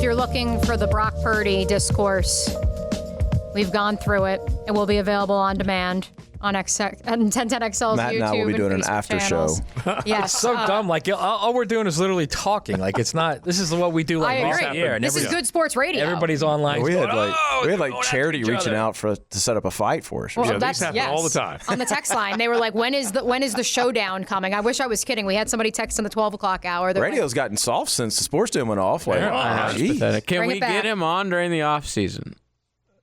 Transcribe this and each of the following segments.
you're looking for the Brock Purdy discourse, we've gone through it. It will be available on demand on 1010XL's Matt YouTube and I will be doing an Facebook after channels. show. Yes. It's so dumb. Like, all we're doing is literally talking. Like, it's not. This is what we do. Like, I once agree. a year, and This is good sports radio. everybody's online. We had going, like charity each reaching other. out to set up a fight for us. Well, Yeah, these happen all the time. On the text line, they were like, when is the showdown coming? I wish I was kidding. We had somebody text in the 12 o'clock hour. They're Radio's gotten soft since the sports team went off. Like, That's geez. pathetic. Can Bring we it back. get him on during the off season?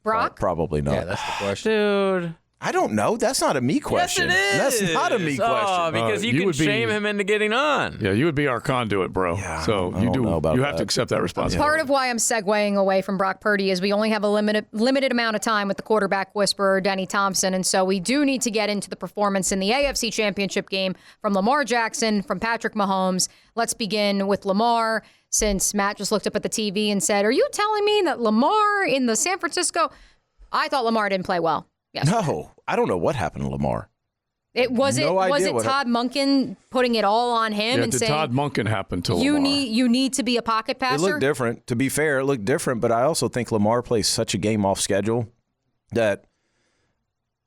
Brock? Probably not. Yeah, that's the question. Dude. I don't know. That's not a me question. Yes, it is. That's not a me Oh, question. because you can would be- shame him into getting on. Yeah, you would be our conduit, bro. Yeah, so I you don't know about You have that. to accept that responsibility. Part of why I'm segueing away from Brock Purdy is we only have a limited amount of time with the quarterback whisperer, Denny Thompson. And so we do need to get into the performance in the AFC Championship game from Lamar Jackson, from Patrick Mahomes. Let's begin with Lamar, since Matt just looked up at the TV and said, are you telling me that Lamar in the San Francisco? I thought Lamar didn't play well. Yes. No, I don't know what happened to Lamar. Was No it idea what Todd Monken putting it all on him Yeah, and did saying Todd Monken happen to you Lamar? need to be a pocket It passer? looked different. To be fair, it looked different, but I also think Lamar plays such a game off schedule that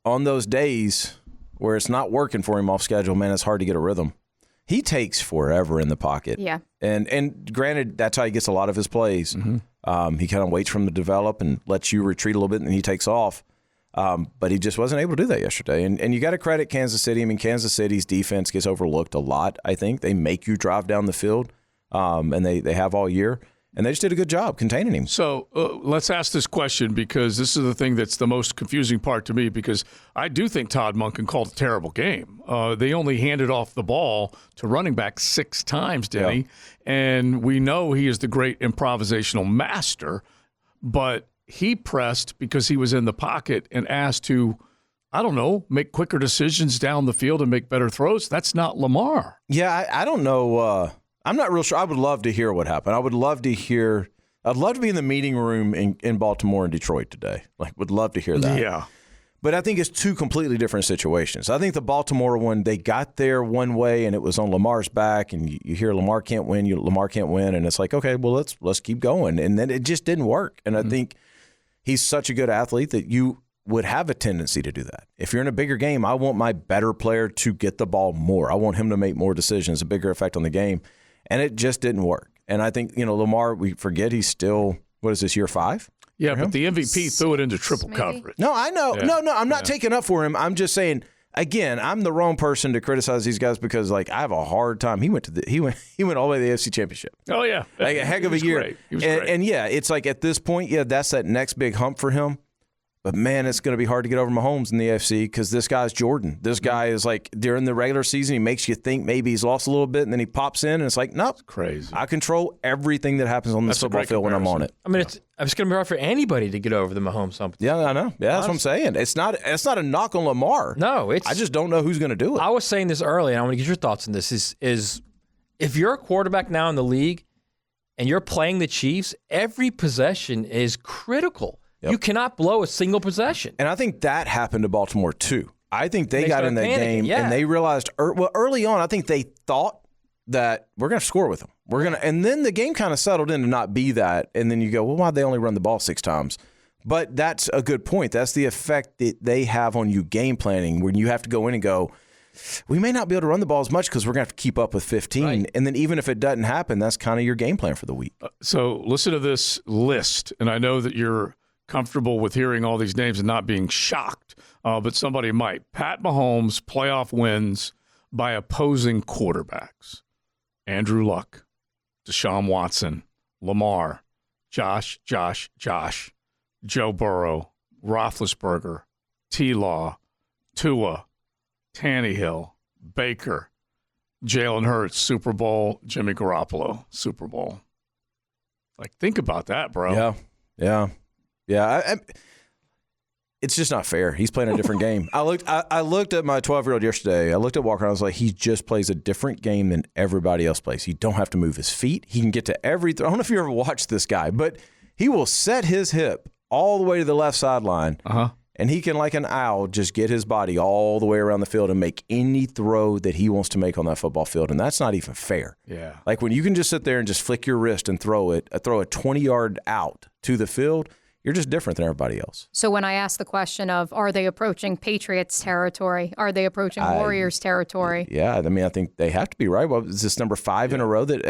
on those days where it's not working for him off schedule, man, it's hard to get a rhythm. He takes forever in the pocket. Yeah. And granted, that's how he gets a lot of his plays. He kind of waits for him to develop and lets you retreat a little bit, and then he takes off. But he just wasn't able to do that yesterday. And you got to credit Kansas City. I mean, Kansas City's defense gets overlooked a lot, I think. They make you drive down the field, and they have all year. And they just did a good job containing him. So let's ask this question, because this is the thing that's the most confusing part to me, because I do think Todd Monken called a terrible game. They only handed off the ball to running back 6 times, Denny. Yeah. And we know he is the great improvisational master, but he pressed because he was in the pocket and asked to, I don't know, make quicker decisions down the field and make better throws. That's not Lamar. Yeah, I don't know. I'm not real sure. I would love to hear what happened. I'd love to be in the meeting room in Baltimore and Detroit today. Like, would love to hear that. Yeah. But I think it's 2 completely different situations. I think the Baltimore one, they got there one way and it was on Lamar's back, and you hear Lamar can't win, Lamar can't win, and it's like, okay, well, let's keep going. And then it just didn't work. And I think he's such a good athlete that you would have a tendency to do that. If you're in a bigger game, I want my better player to get the ball more. I want him to make more decisions, a bigger effect on the game. And it just didn't work. And I think, Lamar, we forget he's still, what is this, year 5? Yeah, but the MVP threw it into triple Maybe. coverage. No, I know. Yeah. No, I'm not taking up for him. I'm just saying, again, I'm the wrong person to criticize these guys because, like, I have a hard time. He went all the way to the AFC Championship. Oh, yeah. Like a heck of a year. Great. He was and, great. and yeah, it's like at this point, yeah, that's that next big hump for him. But man, it's going to be hard to get over Mahomes in the AFC because this guy's Jordan. This guy is like, during the regular season, he makes you think maybe he's lost a little bit, and then he pops in, and it's like, nope. Crazy. I control everything that happens on this That's a football great field when I'm on it. I mean, it's going to be hard for anybody to get over the Mahomes hump. Yeah, I know. Yeah, that's what I'm saying. It's not a knock on Lamar. No, it's. I just don't know who's going to do it. I was saying this earlier, and I want to get your thoughts on this. Is if you're a quarterback now in the league, and you're playing the Chiefs, every possession is critical. Yep. You cannot blow a single possession. And I think that happened to Baltimore too. I think they got started in that panicking, game yeah. and they realized early on, I think they thought that we're going to score with them. And then the game kind of settled in to not be that. And then you go, well, why'd they only run the ball 6 times? But that's a good point. That's the effect that they have on you game planning when you have to go in and go, we may not be able to run the ball as much because we're going to have to keep up with 15. Right. And then even if it doesn't happen, that's kind of your game plan for the week. So listen to this list, and I know that you're comfortable with hearing all these names and not being shocked, but somebody might. Pat Mahomes playoff wins by opposing quarterbacks: Andrew Luck, Deshaun Watson, Lamar, Josh, Joe Burrow, Roethlisberger, T-Law, Tua, Tannehill, Baker, Jalen Hurts, Super Bowl, Jimmy Garoppolo, Super Bowl. Like, think about that, bro. Yeah. It's just not fair. He's playing a different game. I looked at my 12-year-old yesterday. I looked at Walker, and I was like, he just plays a different game than everybody else plays. You don't have to move his feet. He can get to every throw. I don't know if you ever watched this guy, but he will set his hip all the way to the left sideline, and he can, like an owl, just get his body all the way around the field and make any throw that he wants to make on that football field, and that's not even fair. Yeah. Like when you can just sit there and just flick your wrist and throw a 20-yard out to the field, you're just different than everybody else. So when I ask the question of, are they approaching Patriots territory? Are they approaching Warriors territory? Yeah, I mean, I think they have to be, right? Well, is this number 5 in a row that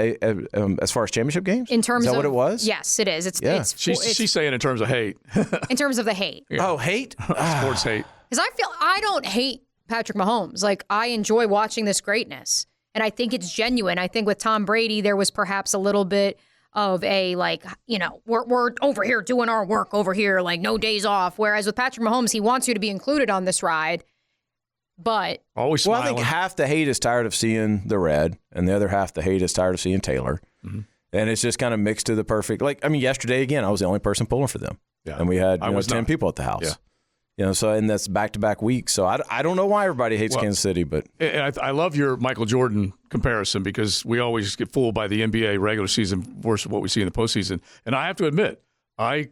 as far as championship games? In terms is that of what it was? Yes, it is. It's She's saying in terms of hate. in terms of the hate. Oh, hate? Sports hate. Because I don't hate Patrick Mahomes. Like, I enjoy watching this greatness. And I think it's genuine. I think with Tom Brady, there was perhaps a little bit of a, like, you know, we're over here doing our work over here, like no days off. Whereas with Patrick Mahomes, he wants you to be included on this ride. But always smiling. Well, I think half the hate is tired of seeing the red, and the other half the hate is tired of seeing Taylor. Mm-hmm. And it's just kind of mixed to the perfect. Like, I mean, yesterday, again, I was the only person pulling for them. Yeah. And we had 10 not. people at the house. Yeah. You know, so, and that's back-to-back weeks. So I don't know why everybody hates Kansas City, but I love your Michael Jordan comparison because we always get fooled by the NBA regular season versus what we see in the postseason. And I have to admit, I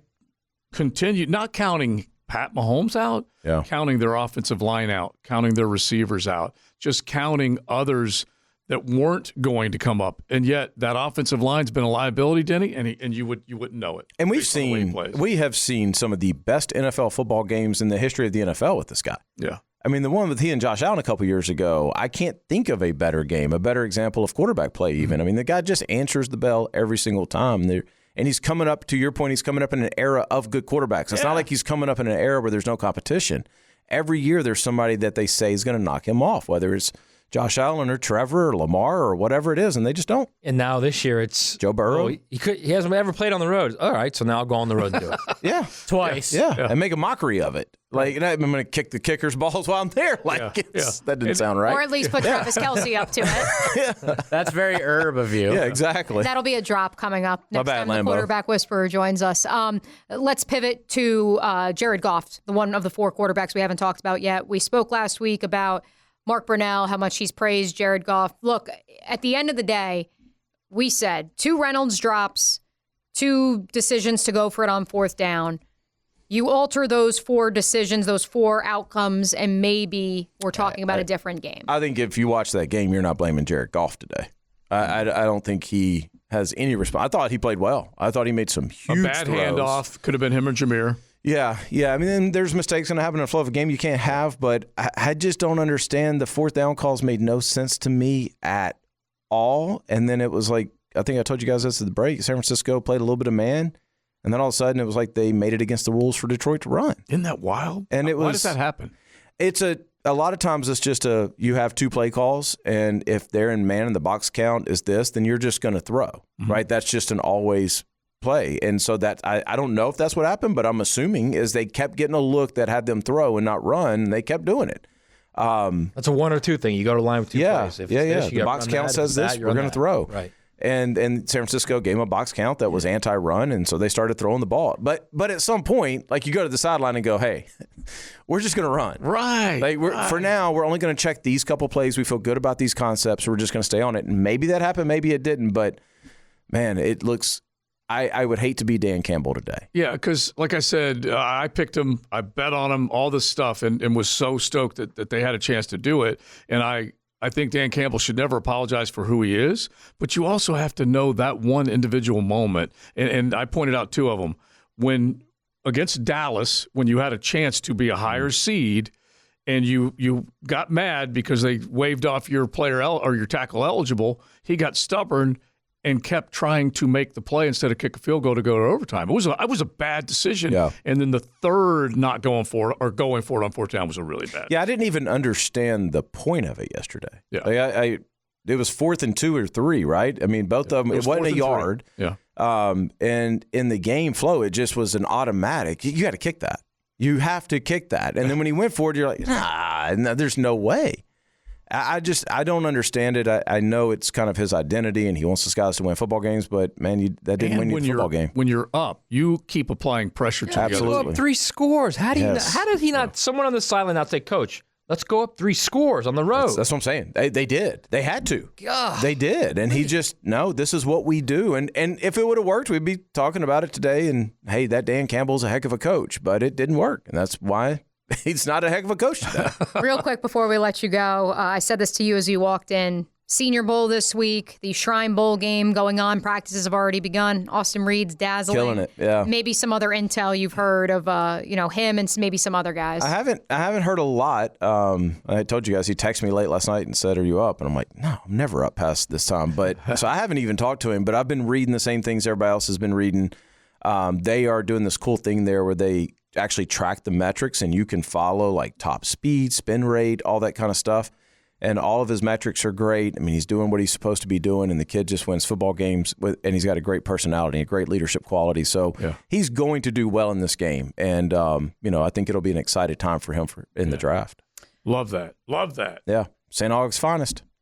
continue not counting Pat Mahomes out, counting their offensive line out, counting their receivers out, just counting others that weren't going to come up, and yet that offensive line's been a liability, Denny, and you wouldn't know it. And we have seen some of the best NFL football games in the history of the NFL with this guy. Yeah, I mean, the one with he and Josh Allen a couple years ago, I can't think of a better game, a better example of quarterback play. Even I mean, the guy just answers the bell every single time. And he's coming up, to your point, he's coming up in an era of good quarterbacks. It's not like he's coming up in an era where there's no competition. Every year there's somebody that they say is going to knock him off, whether it's Josh Allen or Trevor or Lamar or whatever it is, and they just don't. And now this year it's Joe Burrow. He hasn't ever played on the road. All right, so now I'll go on the road and do it. Yeah. Twice. Yeah, and make a mockery of it. Like, I'm going to kick the kicker's balls while I'm there. Like, that didn't sound right. Or at least put Travis Kelce up to it. That's very Herb of you. Yeah, exactly. That'll be a drop coming up next time the Lambo. quarterback whisperer joins us. Let's pivot to Jared Goff, the one of the 4 quarterbacks we haven't talked about yet. We spoke last week about Mark Brunell, how much he's praised Jared Goff. Look, at the end of the day, we said 2 Reynolds drops, 2 decisions to go for it on 4th down. You alter those 4 decisions, those 4 outcomes, and maybe we're talking about a different game. I think if you watch that game, you're not blaming Jared Goff today. I don't think he has any response. I thought he played well. I thought he made some huge a bad throws. handoff could have been him or Jameer. Yeah. I mean, there's mistakes going to happen in the flow of a game you can't have, but I just don't understand. The 4th down calls made no sense to me at all. And then it was like, I think I told you guys this at the break, San Francisco played a little bit of man, and then all of a sudden it was like they made it against the rules for Detroit to run. Isn't that wild? And why does that happen? It's a lot of times it's just you have 2 play calls, and if they're in man and the box count is this, then you're just going to throw, right? That's just an always play. And so that I don't know if that's what happened, but I'm assuming is they kept getting a look that had them throw and not run, and they kept doing it. That's a 1 or 2 thing. You go to line with 2 plays. If it's this, the box count says this, we're going to throw. Right. And San Francisco gave them a box count that was anti-run, and so they started throwing the ball. But at some point, like, you go to the sideline and go, hey, we're just going to run. Right. Like, for now, we're only going to check these couple plays. We feel good about these concepts. We're just going to stay on it. And maybe that happened, maybe it didn't. But, man, it looks – I would hate to be Dan Campbell today. Yeah, because like I said, I picked him, I bet on him, all this stuff, and was so stoked that they had a chance to do it. And I think Dan Campbell should never apologize for who he is, but you also have to know that one individual moment. And I pointed out 2 of them. When against Dallas, when you had a chance to be a higher seed, and you got mad because they waved off your player or your tackle eligible, he got stubborn and kept trying to make the play instead of kick a field goal to go to overtime. It was a bad decision. Yeah. And then the third not going for it or going for it on 4th down was a really bad. Yeah, I didn't even understand the point of it yesterday. Yeah. Like it was 4th and 2 or 3, right? I mean, both of them, it wasn't a yard. 3. Yeah. And in the game flow, it just was an automatic. You got to kick that. You have to kick that. And then when he went for it, you're like, there's no way. I don't understand it. I know it's kind of his identity, and he wants the guys to win football games, but, man, that didn't win you the football game. When you're up, you keep applying pressure to the other. Absolutely. Up 3 scores. How does he not? Someone on the sideline not say, Coach, Let's go up 3 scores on the road. That's what I'm saying. They did. They had to. God. They did. And he just, no, this is what we do. And if it would have worked, we'd be talking about it today. And, hey, that Dan Campbell's a heck of a coach. But it didn't work. And that's why he's not a heck of a coach today. Real quick before we let you go, I said this to you as you walked in. Senior Bowl this week, the Shrine Bowl game going on. Practices have already begun. Austin Reed's dazzling. Killing it, yeah. Maybe some other intel you've heard of, him and maybe some other guys. I haven't heard a lot. I told you guys he texted me late last night and said, "Are you up?" And I'm like, "No, I'm never up past this time." But so I haven't even talked to him. But I've been reading the same things everybody else has been reading. They are doing this cool thing there where they actually track the metrics and you can follow like top speed, spin rate, all that kind of stuff. And all of his metrics are great. I mean, he's doing what he's supposed to be doing, and the kid just wins football games, and he's got a great personality, a great leadership quality. So he's going to do well in this game. And, I think it'll be an exciting time for him in the draft. Love that. Love that. Yeah. St. Aug's finest.